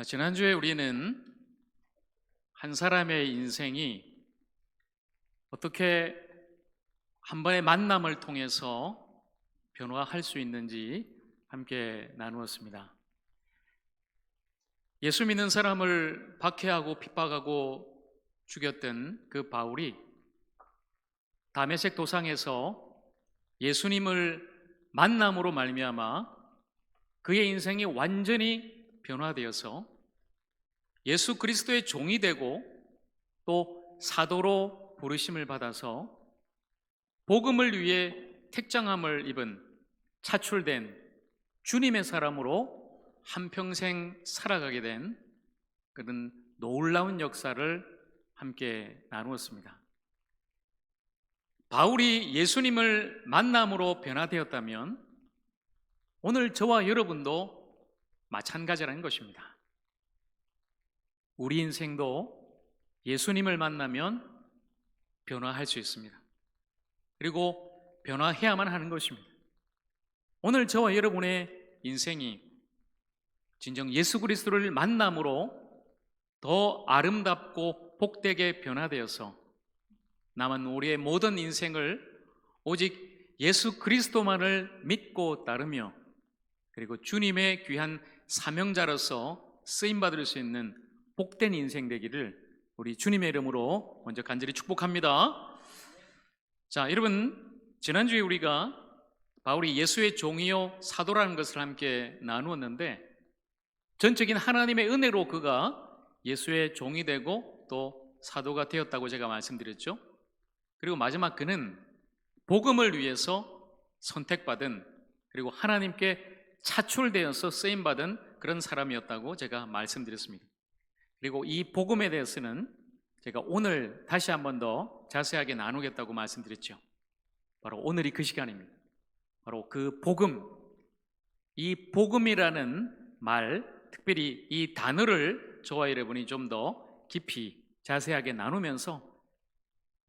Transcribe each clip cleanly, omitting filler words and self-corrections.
지난주에 우리는 한 사람의 인생이 어떻게 한 번의 만남을 통해서 변화할 수 있는지 함께 나누었습니다. 예수 믿는 사람을 박해하고 핍박하고 죽였던 그 바울이 다메섹 도상에서 예수님을 만남으로 말미암아 그의 인생이 완전히 변화되어서 예수 그리스도의 종이 되고 또 사도로 부르심을 받아서 복음을 위해 택정함을 입은 차출된 주님의 사람으로 한평생 살아가게 된 그런 놀라운 역사를 함께 나누었습니다. 바울이 예수님을 만남으로 변화되었다면 오늘 저와 여러분도 마찬가지라는 것입니다. 우리 인생도 예수님을 만나면 변화할 수 있습니다. 그리고 변화해야만 하는 것입니다. 오늘 저와 여러분의 인생이 진정 예수 그리스도를 만남으로 더 아름답고 복되게 변화되어서 남은 우리의 모든 인생을 오직 예수 그리스도만을 믿고 따르며 그리고 주님의 귀한 사명자로서 쓰임받을 수 있는 복된 인생 되기를 우리 주님의 이름으로 먼저 간절히 축복합니다. 자, 여러분, 지난주에 우리가 바울이 예수의 종이요 사도라는 것을 함께 나누었는데 전적인 하나님의 은혜로 그가 예수의 종이 되고 또 사도가 되었다고 제가 말씀드렸죠. 그리고 마지막 그는 복음을 위해서 선택받은 그리고 하나님께 차출되어서 쓰임받은 그런 사람이었다고 제가 말씀드렸습니다. 그리고 이 복음에 대해서는 제가 오늘 다시 한 번 더 자세하게 나누겠다고 말씀드렸죠. 바로 오늘이 그 시간입니다. 바로 그 복음, 이 복음이라는 말, 특별히 이 단어를 저와 여러분이 좀 더 깊이 자세하게 나누면서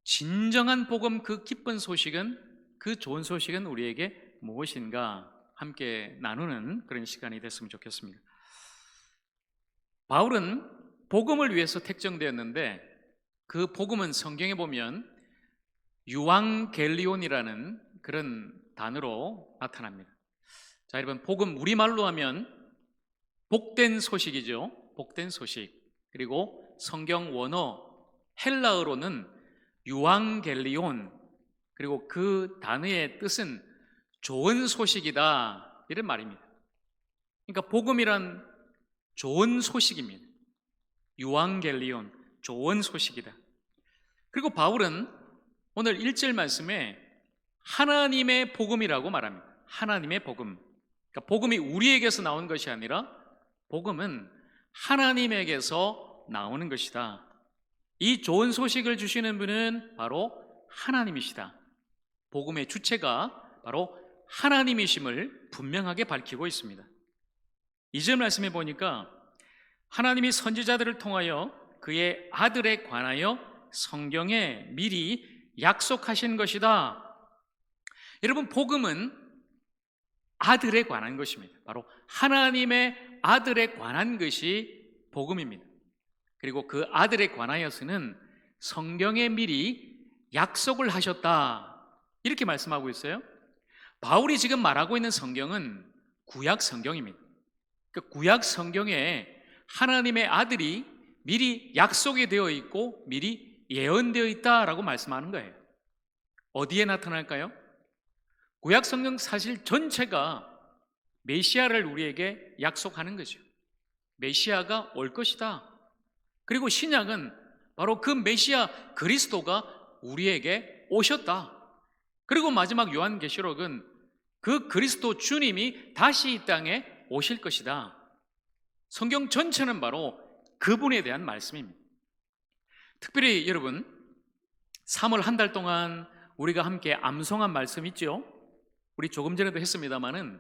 진정한 복음, 그 기쁜 소식은, 그 좋은 소식은 우리에게 무엇인가 함께 나누는 그런 시간이 됐으면 좋겠습니다. 바울은 복음을 위해서 택정되었는데 그 복음은 성경에 보면 유앙겔리온이라는 그런 단어로 나타납니다. 자, 여러분, 복음 우리말로 하면 복된 소식이죠. 복된 소식. 그리고 성경 원어 헬라어로는 유앙겔리온, 그리고 그 단어의 뜻은 좋은 소식이다, 이런 말입니다. 그러니까 복음이란 좋은 소식입니다. 유앙겔리온, 좋은 소식이다. 그리고 바울은 오늘 1절 말씀에 하나님의 복음이라고 말합니다. 하나님의 복음. 그러니까 복음이 우리에게서 나온 것이 아니라 복음은 하나님에게서 나오는 것이다. 이 좋은 소식을 주시는 분은 바로 하나님이시다. 복음의 주체가 바로 하나님이심을 분명하게 밝히고 있습니다. 2절 말씀해 보니까 하나님이 선지자들을 통하여 그의 아들에 관하여 성경에 미리 약속하신 것이다. 여러분, 복음은 아들에 관한 것입니다. 바로 하나님의 아들에 관한 것이 복음입니다. 그리고 그 아들에 관하여서는 성경에 미리 약속을 하셨다, 이렇게 말씀하고 있어요. 바울이 지금 말하고 있는 성경은 구약 성경입니다. 그 구약 성경에 하나님의 아들이 미리 약속이 되어 있고 미리 예언되어 있다라고 말씀하는 거예요. 어디에 나타날까요? 구약 성경 사실 전체가 메시아를 우리에게 약속하는 거죠. 메시아가 올 것이다. 그리고 신약은 바로 그 메시아 그리스도가 우리에게 오셨다. 그리고 마지막 요한계시록은 그 그리스도 주님이 다시 이 땅에 오실 것이다. 성경 전체는 바로 그분에 대한 말씀입니다. 특별히 여러분, 3월 한 달 동안 우리가 함께 암송한 말씀 있죠? 우리 조금 전에도 했습니다마는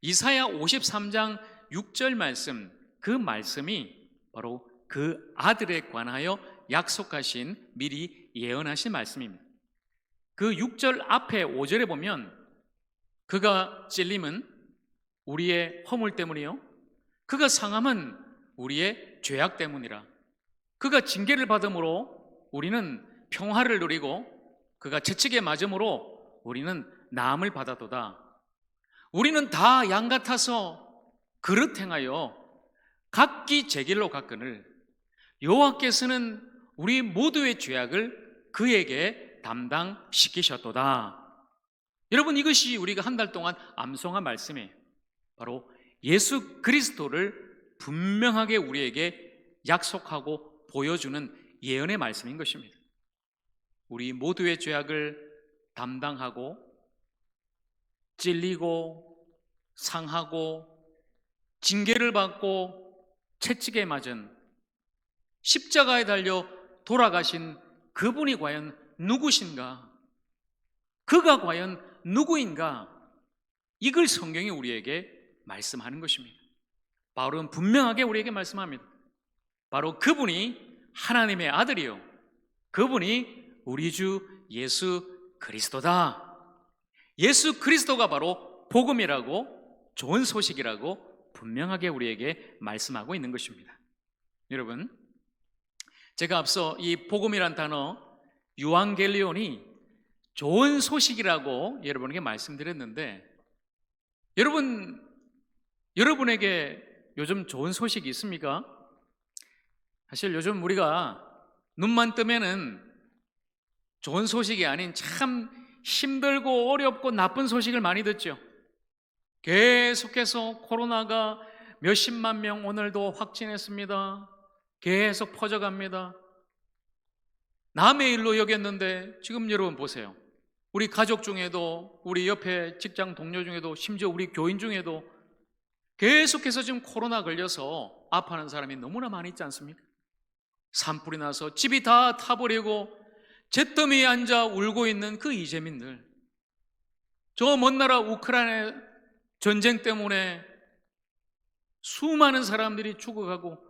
이사야 53장 6절 말씀, 그 말씀이 바로 그 아들에 관하여 약속하신, 미리 예언하신 말씀입니다. 그 6절 앞에 5절에 보면 그가 찔림은 우리의 허물 때문이요, 그가 상함은 우리의 죄악 때문이라. 그가 징계를 받음으로 우리는 평화를 누리고 그가 채찍에 맞음으로 우리는 나음을 받았도다. 우리는 다 양 같아서 그릇 행하여 각기 제 길로 갔거늘 여호와께서는 우리 모두의 죄악을 그에게 담당시키셨도다. 여러분, 이것이 우리가 한 달 동안 암송한 말씀이에요. 바로 예수 그리스도를 분명하게 우리에게 약속하고 보여주는 예언의 말씀인 것입니다. 우리 모두의 죄악을 담당하고 찔리고 상하고 징계를 받고 채찍에 맞은 십자가에 달려 돌아가신 그분이 과연 누구신가? 그가 과연 누구인가? 이걸 성경이 우리에게 말씀하는 것입니다. 바울은 분명하게 우리에게 말씀합니다. 바로 그분이 하나님의 아들이요, 그분이 우리 주 예수 그리스도다. 예수 그리스도가 바로 복음이라고, 좋은 소식이라고 분명하게 우리에게 말씀하고 있는 것입니다. 여러분, 제가 앞서 이 복음이란 단어 유앙겔리온이 좋은 소식이라고 여러분에게 말씀드렸는데, 여러분에게 요즘 좋은 소식이 있습니까? 사실 요즘 우리가 눈만 뜨면은 좋은 소식이 아닌 참 힘들고 어렵고 나쁜 소식을 많이 듣죠. 계속해서 코로나가 몇십만 명 오늘도 확진했습니다. 계속 퍼져갑니다. 남의 일로 여겼는데 지금 여러분 보세요. 우리 가족 중에도, 우리 옆에 직장 동료 중에도, 심지어 우리 교인 중에도 계속해서 지금 코로나 걸려서 아파하는 사람이 너무나 많이 있지 않습니까? 산불이 나서 집이 다 타버리고 잿더미에 앉아 울고 있는 그 이재민들, 저 먼 나라 우크라이나 전쟁 때문에 수많은 사람들이 죽어가고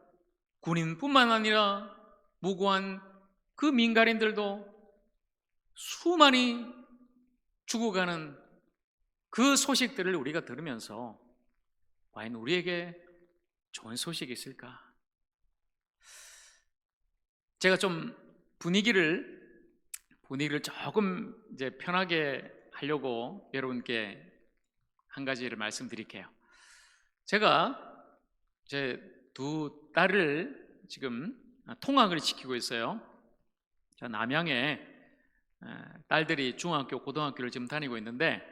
군인뿐만 아니라 무고한 그 민간인들도 수많이 죽어가는 그 소식들을 우리가 들으면서 과연 우리에게 좋은 소식이 있을까? 제가 좀 분위기를 조금 이제 편하게 하려고 여러분께 한 가지를 말씀드릴게요. 제가 제 두 딸을 지금 통학을 시키고 있어요. 자, 남양에 딸들이 중학교, 고등학교를 지금 다니고 있는데,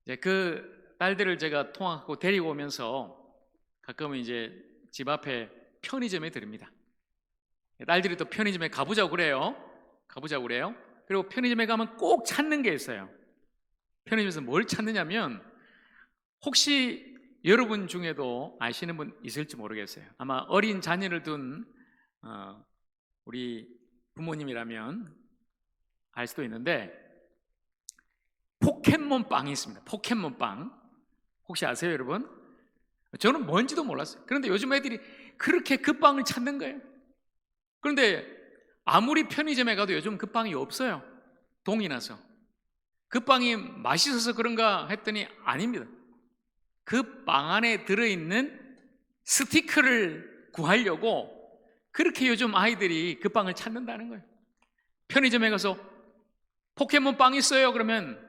이제 그 딸들을 제가 통학하고 데리고 오면서 가끔은 이제 집 앞에 편의점에 들립니다. 딸들이 또 편의점에 가보자고 그래요. 그리고 편의점에 가면 꼭 찾는 게 있어요. 편의점에서 뭘 찾느냐면, 혹시 여러분 중에도 아시는 분 있을지 모르겠어요. 아마 어린 자녀를 둔 우리 부모님이라면 알 수도 있는데, 포켓몬빵이 있습니다. 포켓몬빵 혹시 아세요, 여러분? 저는 뭔지도 몰랐어요. 그런데 요즘 애들이 그렇게 그 빵을 찾는 거예요. 그런데 아무리 편의점에 가도 요즘 그 빵이 없어요. 동이 나서. 그 빵이 맛있어서 그런가 했더니 아닙니다. 그 빵 안에 들어있는 스티커를 구하려고 그렇게 요즘 아이들이 그 빵을 찾는다는 거예요. 편의점에 가서 포켓몬 빵 있어요? 그러면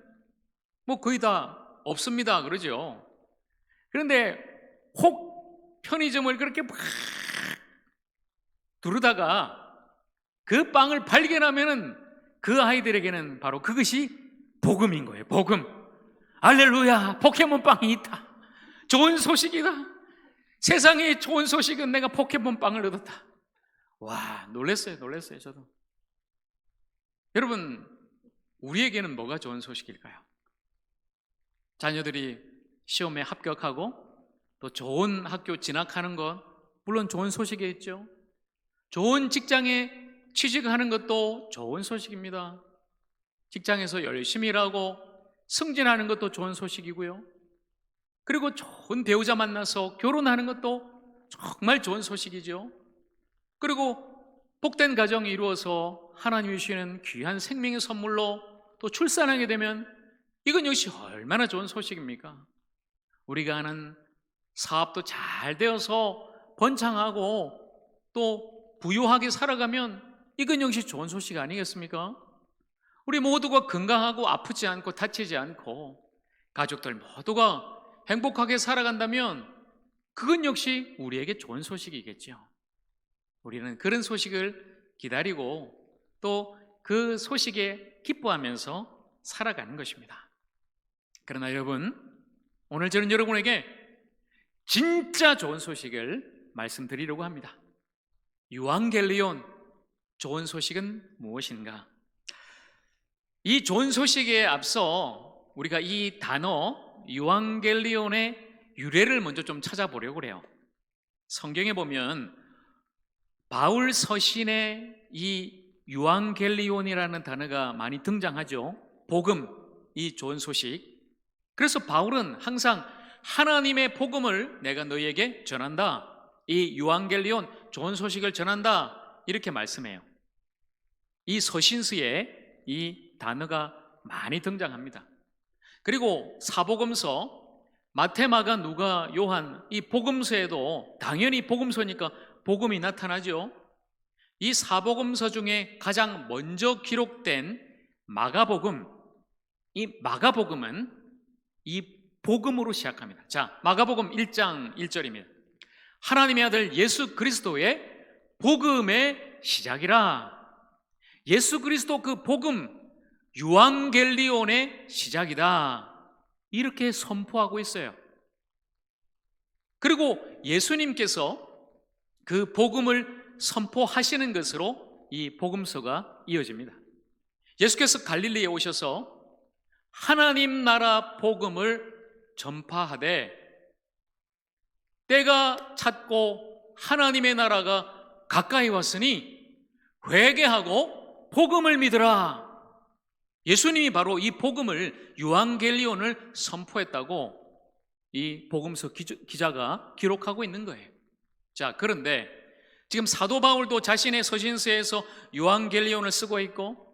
뭐 거의 다 없습니다 그러죠. 그런데 혹 편의점을 그렇게 막 두르다가 그 빵을 발견하면은 그 아이들에게는 바로 그것이 복음인 거예요. 복음. 할렐루야, 포켓몬 빵이 있다. 좋은 소식이다. 세상에 좋은 소식은 내가 포켓몬 빵을 얻었다. 와, 놀랐어요 저도. 여러분, 우리에게는 뭐가 좋은 소식일까요? 자녀들이 시험에 합격하고 또 좋은 학교 진학하는 것, 물론 좋은 소식이겠죠. 좋은 직장에 취직하는 것도 좋은 소식입니다. 직장에서 열심히 일하고 승진하는 것도 좋은 소식이고요. 그리고 좋은 배우자 만나서 결혼하는 것도 정말 좋은 소식이죠. 그리고 복된 가정이 이루어서 하나님이 주시는 귀한 생명의 선물로 또 출산하게 되면 이건 역시 얼마나 좋은 소식입니까? 우리가 하는 사업도 잘 되어서 번창하고 또 부유하게 살아가면 이건 역시 좋은 소식 아니겠습니까? 우리 모두가 건강하고 아프지 않고 다치지 않고 가족들 모두가 행복하게 살아간다면 그건 역시 우리에게 좋은 소식이겠죠. 우리는 그런 소식을 기다리고 또 그 소식에 기뻐하면서 살아가는 것입니다. 그러나 여러분, 오늘 저는 여러분에게 진짜 좋은 소식을 말씀드리려고 합니다. 유앙겔리온, 좋은 소식은 무엇인가? 이 좋은 소식에 앞서 우리가 이 단어 유앙겔리온의 유래를 먼저 좀 찾아보려고 그래요. 성경에 보면 바울 서신에 이 유앙겔리온이라는 단어가 많이 등장하죠. 복음, 이 좋은 소식. 그래서 바울은 항상 하나님의 복음을 내가 너희에게 전한다, 이 유앙겔리온, 좋은 소식을 전한다, 이렇게 말씀해요. 이 서신서에 이 단어가 많이 등장합니다. 그리고 사복음서, 마태, 마가, 누가, 요한, 이 복음서에도 당연히 복음서니까 복음이 나타나죠. 이 사복음서 중에 가장 먼저 기록된 마가복음, 이 마가복음은 이 복음으로 시작합니다. 자, 마가복음 1장 1절입니다. 하나님의 아들 예수 그리스도의 복음의 시작이라. 예수 그리스도 그 복음, 유앙겔리온의 시작이다, 이렇게 선포하고 있어요. 그리고 예수님께서 그 복음을 선포하시는 것으로 이 복음서가 이어집니다. 예수께서 갈릴리에 오셔서 하나님 나라 복음을 전파하되 때가 찼고 하나님의 나라가 가까이 왔으니 회개하고 복음을 믿으라. 예수님이 바로 이 복음을, 유앙겔리온을 선포했다고 이 복음서 기자가 기록하고 있는 거예요. 자, 그런데 지금 사도 바울도 자신의 서신서에서 유앙겔리온을 쓰고 있고,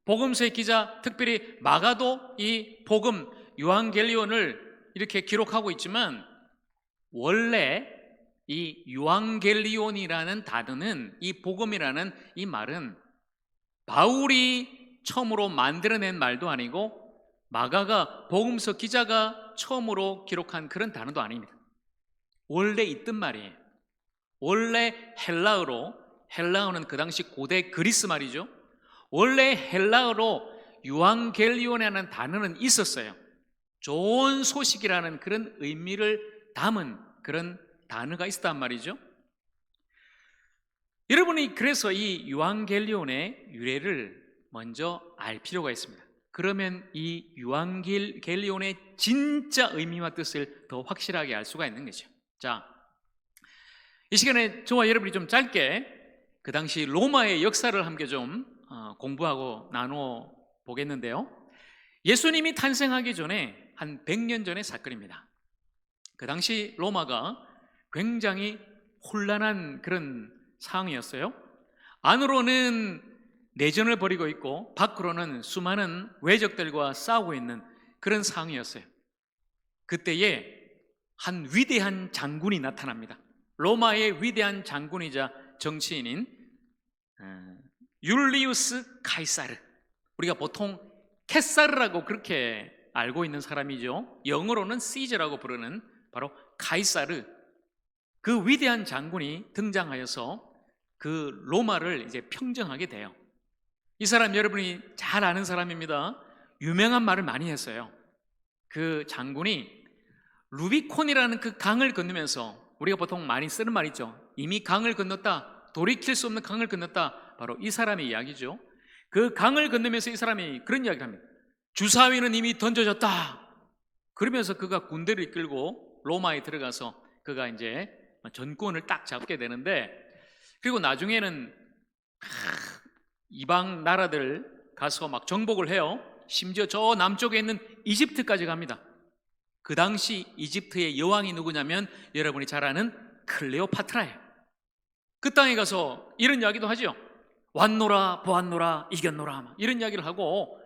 복음서의 기자, 특별히 마가도 이 복음, 유앙겔리온을 이렇게 기록하고 있지만, 원래 이 유앙겔리온이라는 단어는, 이 복음이라는 이 말은 바울이 처음으로 만들어낸 말도 아니고 마가가, 복음서 기자가 처음으로 기록한 그런 단어도 아닙니다. 원래 있던 말이에요. 원래 헬라어는 그 당시 고대 그리스 말이죠. 원래 헬라어로 유앙겔리온이라는 단어는 있었어요. 좋은 소식이라는 그런 의미를 담은 그런 단어가 있었단 말이죠. 여러분이 그래서 이 유앙겔리온의 유래를 먼저 알 필요가 있습니다. 그러면 이 유앙겔리온의 진짜 의미와 뜻을 더 확실하게 알 수가 있는 거죠. 자, 이 시간에 저와 여러분이 좀 짧게 그 당시 로마의 역사를 함께 좀 공부하고 나눠 보겠는데요. 예수님이 탄생하기 전에 한 100년 전의 사건입니다. 그 당시 로마가 굉장히 혼란한 그런 상황이었어요. 안으로는 내전을 벌이고 있고 밖으로는 수많은 외적들과 싸우고 있는 그런 상황이었어요. 그때에 한 위대한 장군이 나타납니다. 로마의 위대한 장군이자 정치인인 율리우스 카이사르, 우리가 보통 케사르라고 그렇게 알고 있는 사람이죠. 영어로는 시저라고 부르는 바로 카이사르, 그 위대한 장군이 등장하여서 그 로마를 이제 평정하게 돼요. 이 사람 여러분이 잘 아는 사람입니다. 유명한 말을 많이 했어요. 그 장군이 루비콘이라는 그 강을 건너면서, 우리가 보통 많이 쓰는 말 있죠. 이미 강을 건넜다, 돌이킬 수 없는 강을 건넜다, 바로 이 사람의 이야기죠. 그 강을 건너면서 이 사람이 그런 이야기를 합니다. 주사위는 이미 던져졌다. 그러면서 그가 군대를 이끌고 로마에 들어가서 그가 이제 전권을 딱 잡게 되는데, 그리고 나중에는 이방 나라들 가서 막 정복을 해요. 심지어 저 남쪽에 있는 이집트까지 갑니다. 그 당시 이집트의 여왕이 누구냐면 여러분이 잘 아는 클레오파트라예요. 그 땅에 가서 이런 이야기도 하죠. 왔노라 보았노라 이겼노라, 이런 이야기를 하고,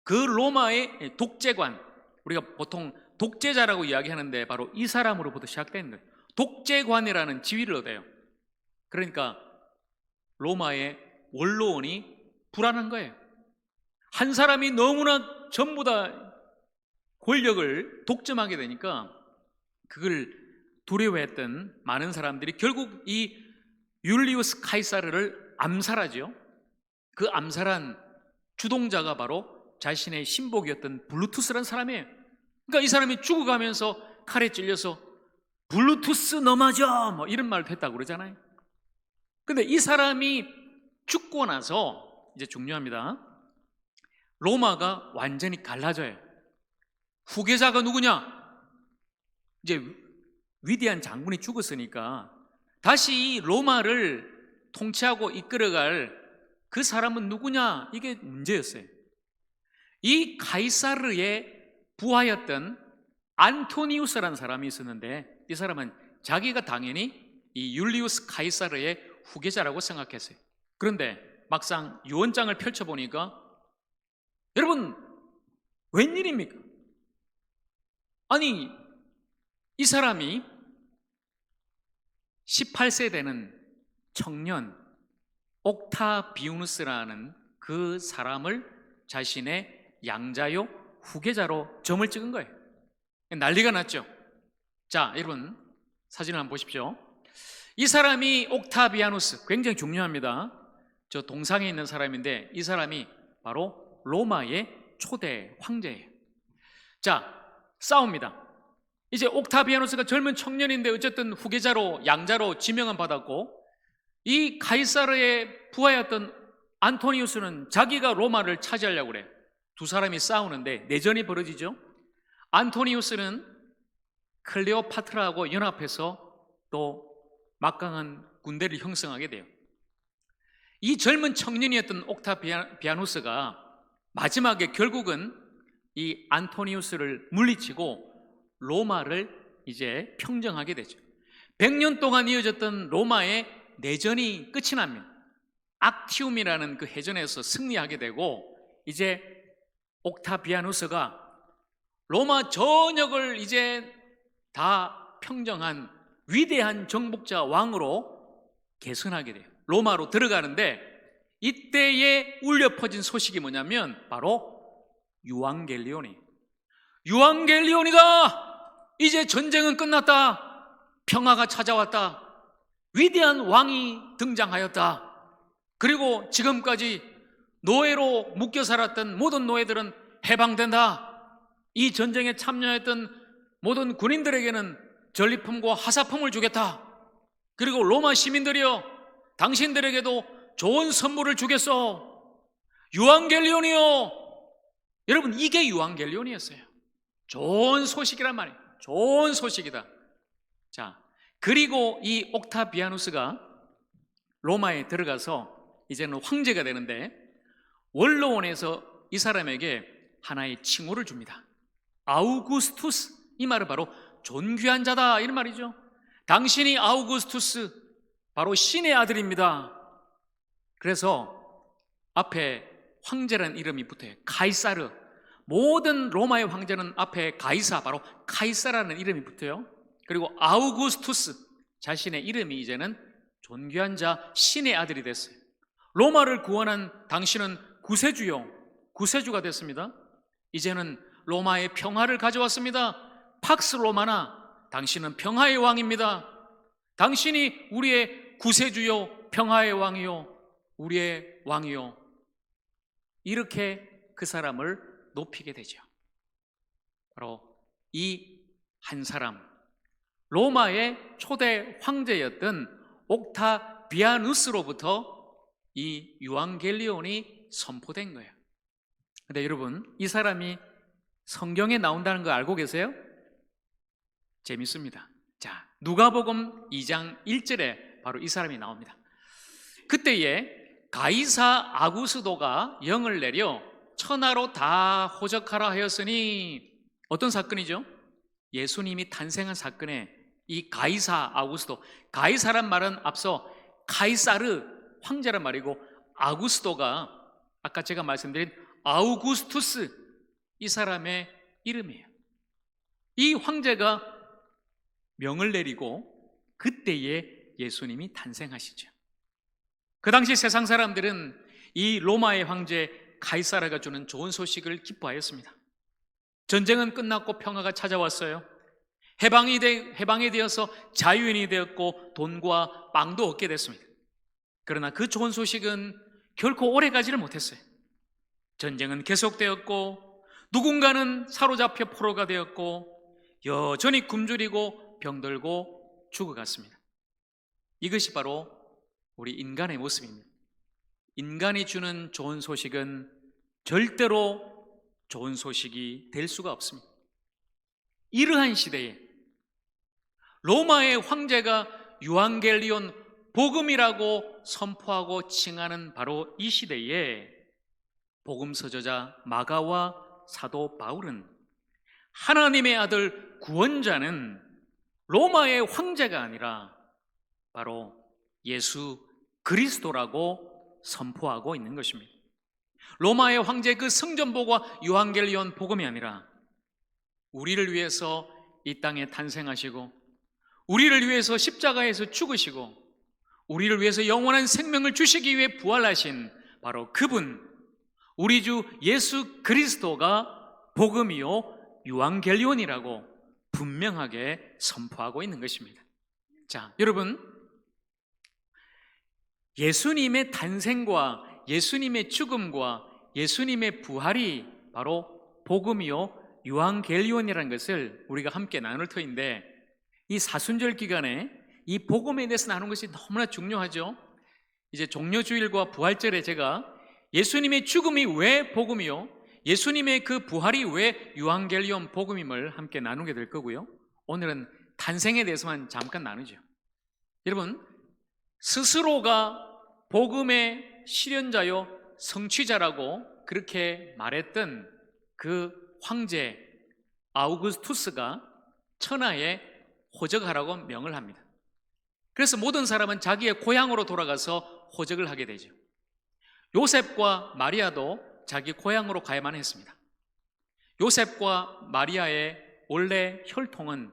그 로마의 독재관, 우리가 보통 독재자라고 이야기하는데 바로 이 사람으로부터 시작된 거예요. 독재관이라는 지위를 얻어요. 그러니까 로마의 원로원이 불안한 거예요. 한 사람이 너무나 전부 다 권력을 독점하게 되니까 그걸 두려워했던 많은 사람들이 결국 이 율리우스 카이사르를 암살하죠. 그 암살한 주동자가 바로 자신의 신복이었던 블루투스라는 사람이에요. 그러니까 이 사람이 죽어가면서 칼에 찔려서 블루투스 너 맞아 뭐 이런 말도 했다고 그러잖아요. 근데 이 사람이 죽고 나서 이제 중요합니다. 로마가 완전히 갈라져요. 후계자가 누구냐? 이제 위대한 장군이 죽었으니까 다시 이 로마를 통치하고 이끌어갈 그 사람은 누구냐? 이게 문제였어요. 이 가이사르의 부하였던 안토니우스라는 사람이 있었는데 이 사람은 자기가 당연히 이 율리우스 가이사르의 후계자라고 생각했어요. 그런데 막상 유언장을 펼쳐보니까 여러분 웬일입니까? 아니 이 사람이 18세 되는 청년 옥타비우누스라는 그 사람을 자신의 양자요 후계자로 점을 찍은 거예요. 난리가 났죠. 자, 여러분 사진을 한번 보십시오. 이 사람이 옥타비아누스, 굉장히 중요합니다. 저 동상에 있는 사람인데 이 사람이 바로 로마의 초대 황제예요. 자, 싸웁니다. 이제 옥타비아누스가 젊은 청년인데 어쨌든 후계자로 양자로 지명은 받았고 이 가이사르의 부하였던 안토니우스는 자기가 로마를 차지하려고 그래요. 두 사람이 싸우는데 내전이 벌어지죠. 안토니우스는 클레오파트라하고 연합해서 또 막강한 군대를 형성하게 돼요. 이 젊은 청년이었던 옥타비아누스가 마지막에 결국은 이 안토니우스를 물리치고 로마를 이제 평정하게 되죠. 100년 동안 이어졌던 로마의 내전이 끝이 납니다. 악티움이라는 그 해전에서 승리하게 되고 이제 옥타비아누스가 로마 전역을 이제 다 평정한 위대한 정복자 왕으로 계승하게 돼요. 로마로 들어가는데 이때에 울려 퍼진 소식이 뭐냐면 바로 유앙겔리온이에요. 유앙겔리온이다! 이제 전쟁은 끝났다. 평화가 찾아왔다. 위대한 왕이 등장하였다. 그리고 지금까지 노예로 묶여 살았던 모든 노예들은 해방된다. 이 전쟁에 참여했던 모든 군인들에게는 전리품과 하사품을 주겠다. 그리고 로마 시민들이여 당신들에게도 좋은 선물을 주겠소. 유앙겔리온이요. 여러분 이게 유앙겔리온이었어요. 좋은 소식이란 말이에요. 좋은 소식이다. 자, 그리고 이 옥타비아누스가 로마에 들어가서 이제는 황제가 되는데 원로원에서 이 사람에게 하나의 칭호를 줍니다. 아우구스투스. 이 말은 바로 존귀한 자다 이런 말이죠. 당신이 아우구스투스 바로 신의 아들입니다. 그래서 앞에 황제라는 이름이 붙어요. 가이사르. 모든 로마의 황제는 앞에 가이사 바로 카이사라는 이름이 붙어요. 그리고 아우구스투스 자신의 이름이 이제는 존귀한 자 신의 아들이 됐어요. 로마를 구원한 당신은 구세주요 구세주가 됐습니다. 이제는 로마의 평화를 가져왔습니다. 팍스 로마나 당신은 평화의 왕입니다. 당신이 우리의 구세주요 평화의 왕이요 우리의 왕이요. 이렇게 그 사람을 높이게 되죠. 바로 이 한 사람 로마의 초대 황제였던 옥타비아누스로부터 이 유앙겔리온이 선포된 거예요. 근데 여러분 이 사람이 성경에 나온다는 거 알고 계세요? 재밌습니다. 자, 누가복음 2장 1절에 바로 이 사람이 나옵니다. 그때에 가이사 아구스도가 영을 내려 천하로 다 호적하라 하였으니 어떤 사건이죠? 예수님이 탄생한 사건에 이 가이사 아구스도, 가이사란 말은 앞서 카이사르 황제란 말이고 아구스도가 아까 제가 말씀드린 아우구스투스 이 사람의 이름이에요. 이 황제가 명을 내리고 그때에 예수님이 탄생하시죠. 그 당시 세상 사람들은 이 로마의 황제 가이사르가 주는 좋은 소식을 기뻐하였습니다. 전쟁은 끝났고 평화가 찾아왔어요. 해방이 되어서 자유인이 되었고 돈과 빵도 얻게 됐습니다. 그러나 그 좋은 소식은 결코 오래 가지를 못했어요. 전쟁은 계속되었고 누군가는 사로잡혀 포로가 되었고 여전히 굶주리고 병들고 죽어갔습니다. 이것이 바로 우리 인간의 모습입니다. 인간이 주는 좋은 소식은 절대로 좋은 소식이 될 수가 없습니다. 이러한 시대에 로마의 황제가 유앙겔리온 복음이라고 선포하고 칭하는 바로 이 시대에 복음 서저자 마가와 사도 바울은 하나님의 아들 구원자는 로마의 황제가 아니라 바로 예수 그리스도라고 선포하고 있는 것입니다. 로마의 황제 그 성전보고와 유앙겔리온 복음이 아니라 우리를 위해서 이 땅에 탄생하시고 우리를 위해서 십자가에서 죽으시고 우리를 위해서 영원한 생명을 주시기 위해 부활하신 바로 그분, 우리 주 예수 그리스도가 복음이요 유앙겔리온이라고 분명하게 선포하고 있는 것입니다. 자, 여러분, 예수님의 탄생과 예수님의 죽음과 예수님의 부활이 바로 복음이요 유앙겔리온이라는 것을 우리가 함께 나눌 터인데, 이 사순절 기간에 이 복음에 대해서 나누는 것이 너무나 중요하죠. 이제 종려주일과 부활절에 제가 예수님의 죽음이 왜 복음이요, 예수님의 그 부활이 왜 유앙겔리온 복음임을 함께 나누게 될 거고요. 오늘은 탄생에 대해서만 잠깐 나누죠. 여러분, 스스로가 복음의 실현자요 성취자라고 그렇게 말했던 그 황제 아우구스투스가 천하에 호적하라고 명을 합니다. 그래서 모든 사람은 자기의 고향으로 돌아가서 호적을 하게 되죠. 요셉과 마리아도 자기 고향으로 가야만 했습니다. 요셉과 마리아의 원래 혈통은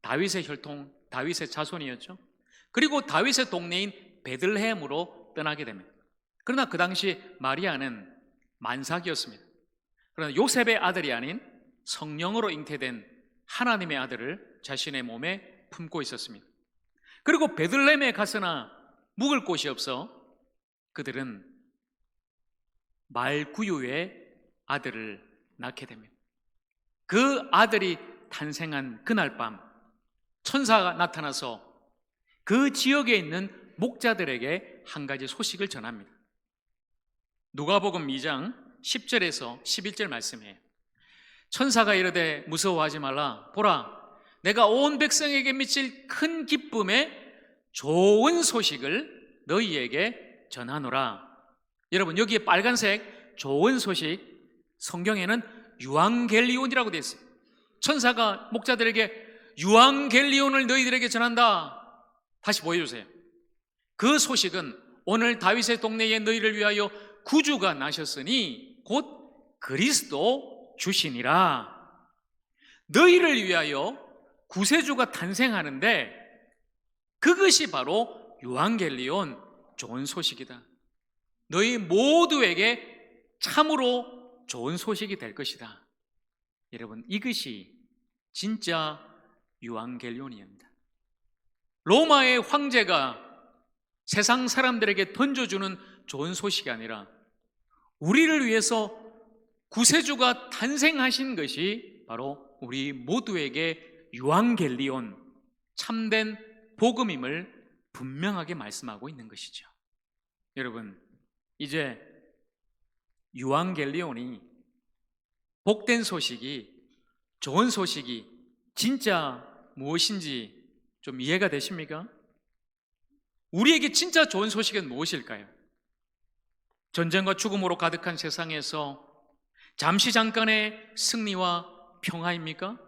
다윗의 혈통, 다윗의 자손이었죠. 그리고 다윗의 동네인 베들레헴으로 떠나게 됩니다. 그러나 그 당시 마리아는 만삭이었습니다. 그러나 요셉의 아들이 아닌 성령으로 잉태된 하나님의 아들을 자신의 몸에 품고 있었습니다. 그리고 베들레헴에 가서나 묵을 곳이 없어 그들은 말구유의 아들을 낳게 됩니다. 그 아들이 탄생한 그날 밤 천사가 나타나서 그 지역에 있는 목자들에게 한 가지 소식을 전합니다. 누가복음 2장 10절에서 11절 말씀이에요. 천사가 이르되 무서워하지 말라. 보라, 내가 온 백성에게 미칠 큰 기쁨의 좋은 소식을 너희에게 전하노라. 여러분, 여기에 빨간색 좋은 소식, 성경에는 유앙겔리온이라고 되어 있어요. 천사가 목자들에게 유앙겔리온을 너희들에게 전한다. 다시 보여주세요. 그 소식은 오늘 다윗의 동네에 너희를 위하여 구주가 나셨으니 곧 그리스도 주시니라. 너희를 위하여 구세주가 탄생하는데 그것이 바로 유앙겔리온, 좋은 소식이다. 너희 모두에게 참으로 좋은 소식이 될 것이다. 여러분, 이것이 진짜 유앙겔리온입니다. 로마의 황제가 세상 사람들에게 던져주는 좋은 소식이 아니라 우리를 위해서 구세주가 탄생하신 것이 바로 우리 모두에게 유앙겔리온, 참된 복음임을 분명하게 말씀하고 있는 것이죠. 여러분, 이제 유앙겔리온이, 복된 소식이, 좋은 소식이 진짜 무엇인지 좀 이해가 되십니까? 우리에게 진짜 좋은 소식은 무엇일까요? 전쟁과 죽음으로 가득한 세상에서 잠시 잠깐의 승리와 평화입니까?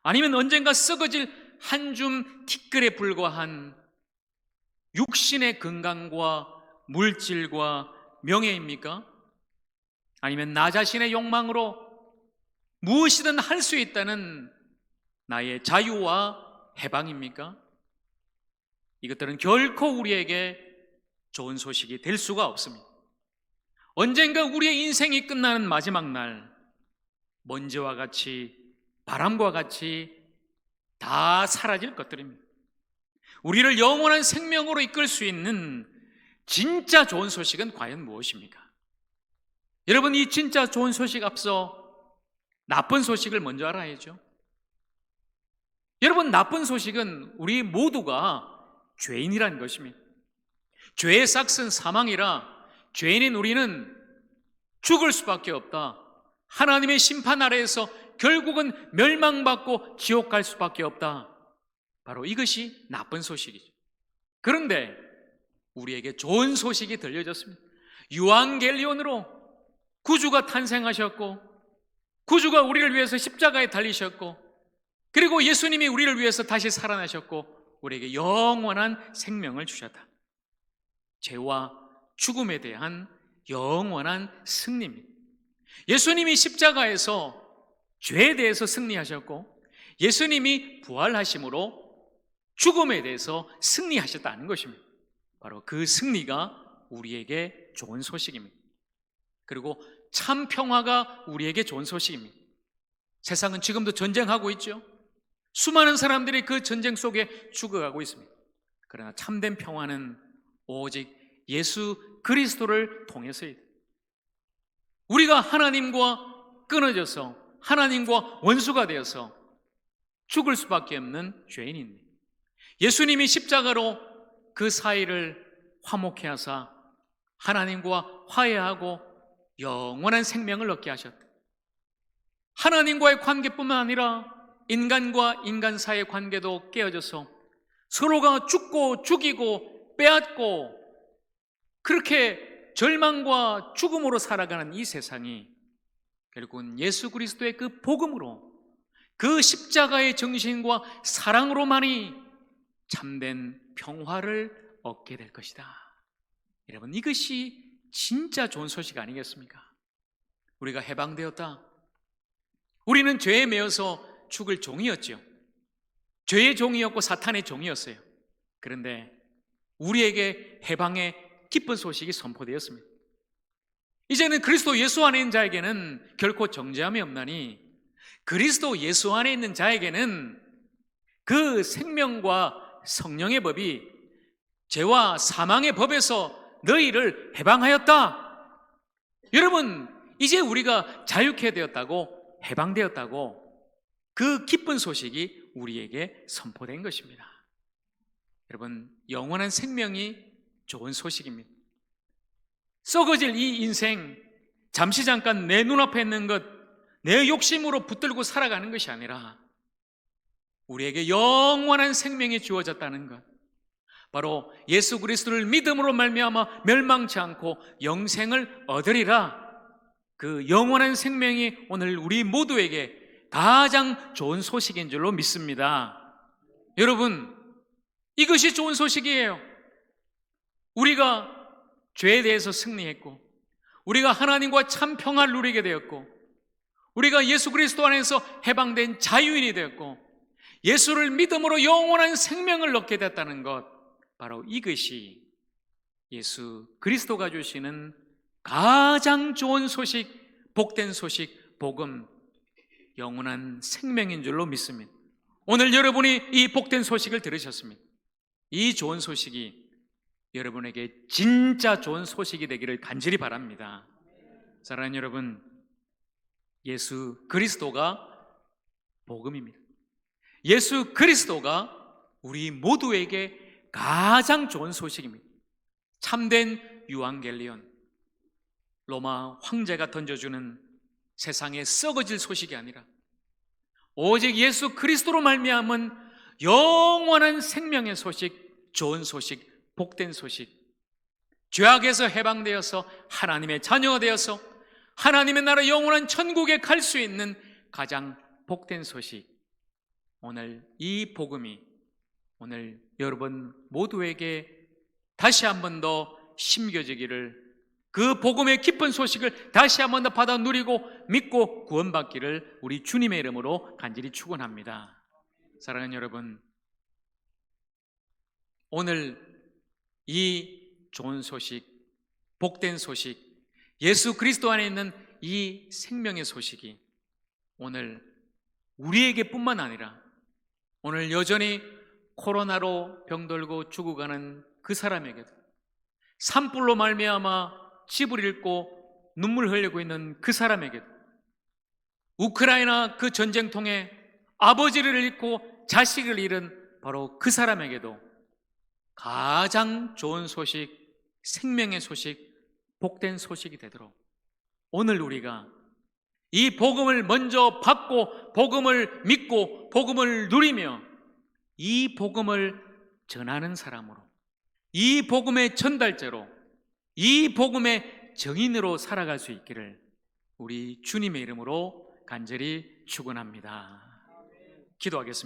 아니면 언젠가 썩어질 한 줌 티끌에 불과한 육신의 건강과 물질과 명예입니까? 아니면 나 자신의 욕망으로 무엇이든 할 수 있다는 나의 자유와 해방입니까? 이것들은 결코 우리에게 좋은 소식이 될 수가 없습니다. 언젠가 우리의 인생이 끝나는 마지막 날, 먼지와 같이, 바람과 같이 다 사라질 것들입니다. 우리를 영원한 생명으로 이끌 수 있는 진짜 좋은 소식은 과연 무엇입니까? 여러분, 이 진짜 좋은 소식 앞서 나쁜 소식을 먼저 알아야죠. 여러분, 나쁜 소식은 우리 모두가 죄인이라는 것입니다. 죄의 싹은 사망이라 죄인인 우리는 죽을 수밖에 없다. 하나님의 심판 아래에서 결국은 멸망받고 지옥 갈 수밖에 없다. 바로 이것이 나쁜 소식이죠. 그런데 우리에게 좋은 소식이 들려졌습니다. 유앙겔리온으로 구주가 탄생하셨고, 구주가 우리를 위해서 십자가에 달리셨고, 그리고 예수님이 우리를 위해서 다시 살아나셨고 우리에게 영원한 생명을 주셨다. 죄와 죽음에 대한 영원한 승리입니다. 예수님이 십자가에서 죄에 대해서 승리하셨고, 예수님이 부활하심으로 죽음에 대해서 승리하셨다는 것입니다. 바로 그 승리가 우리에게 좋은 소식입니다. 그리고 참 평화가 우리에게 좋은 소식입니다. 세상은 지금도 전쟁하고 있죠. 수많은 사람들이 그 전쟁 속에 죽어가고 있습니다. 그러나 참된 평화는 오직 예수 그리스도를 통해서이다. 우리가 하나님과 끊어져서 하나님과 원수가 되어서 죽을 수밖에 없는 죄인입니다. 예수님이 십자가로 그 사이를 화목케 하사 하나님과 화해하고 영원한 생명을 얻게 하셨다. 하나님과의 관계뿐만 아니라 인간과 인간 사이의 관계도 깨어져서 서로가 죽고 죽이고 빼앗고 그렇게 절망과 죽음으로 살아가는 이 세상이 결국은 예수 그리스도의 그 복음으로, 그 십자가의 정신과 사랑으로만이 참된 평화를 얻게 될 것이다. 여러분, 이것이 진짜 좋은 소식 아니겠습니까? 우리가 해방되었다. 우리는 죄에 매여서 죽을 종이었죠. 죄의 종이었고 사탄의 종이었어요. 그런데 우리에게 해방의 기쁜 소식이 선포되었습니다. 이제는 그리스도 예수 안에 있는 자에게는 결코 정죄함이 없나니 그리스도 예수 안에 있는 자에게는 그 생명과 성령의 법이 죄와 사망의 법에서 너희를 해방하였다. 여러분, 이제 우리가 자유케 되었다고, 해방되었다고, 그 기쁜 소식이 우리에게 선포된 것입니다. 여러분, 영원한 생명이 좋은 소식입니다. 썩어질 이 인생, 잠시 잠깐 내 눈앞에 있는 것, 내 욕심으로 붙들고 살아가는 것이 아니라 우리에게 영원한 생명이 주어졌다는 것, 바로 예수 그리스도를 믿음으로 말미암아 멸망치 않고 영생을 얻으리라. 그 영원한 생명이 오늘 우리 모두에게 가장 좋은 소식인 줄로 믿습니다. 여러분, 이것이 좋은 소식이에요. 우리가 죄에 대해서 승리했고, 우리가 하나님과 참 평화를 누리게 되었고, 우리가 예수 그리스도 안에서 해방된 자유인이 되었고, 예수를 믿음으로 영원한 생명을 얻게 됐다는 것, 바로 이것이 예수 그리스도가 주시는 가장 좋은 소식, 복된 소식, 복음, 영원한 생명인 줄로 믿습니다. 오늘 여러분이 이 복된 소식을 들으셨습니다. 이 좋은 소식이 여러분에게 진짜 좋은 소식이 되기를 간절히 바랍니다. 사랑하는 여러분, 예수 그리스도가 복음입니다. 예수 그리스도가 우리 모두에게 가장 좋은 소식입니다. 참된 유앙겔리온, 로마 황제가 던져주는 세상에 썩어질 소식이 아니라 오직 예수 그리스도로 말미암은 영원한 생명의 소식, 좋은 소식, 복된 소식, 죄악에서 해방되어서 하나님의 자녀가 되어서 하나님의 나라 영원한 천국에 갈 수 있는 가장 복된 소식, 오늘 이 복음이 오늘 여러분 모두에게 다시 한 번 더 심겨지기를, 그 복음의 기쁜 소식을 다시 한 번 더 받아 누리고 믿고 구원받기를 우리 주님의 이름으로 간절히 축원합니다. 사랑하는 여러분, 오늘 이 좋은 소식, 복된 소식, 예수 그리스도 안에 있는 이 생명의 소식이 오늘 우리에게 뿐만 아니라 오늘 여전히 코로나로 병들고 죽어가는 그 사람에게도, 산불로 말미암아 집을 잃고 눈물 흘리고 있는 그 사람에게도, 우크라이나 그 전쟁통에 아버지를 잃고 자식을 잃은 바로 그 사람에게도 가장 좋은 소식, 생명의 소식, 복된 소식이 되도록 오늘 우리가 이 복음을 먼저 받고 복음을 믿고 복음을 누리며 이 복음을 전하는 사람으로, 이 복음의 전달자로, 이 복음의 증인으로 살아갈 수 있기를 우리 주님의 이름으로 간절히 축원합니다. 기도하겠습니다.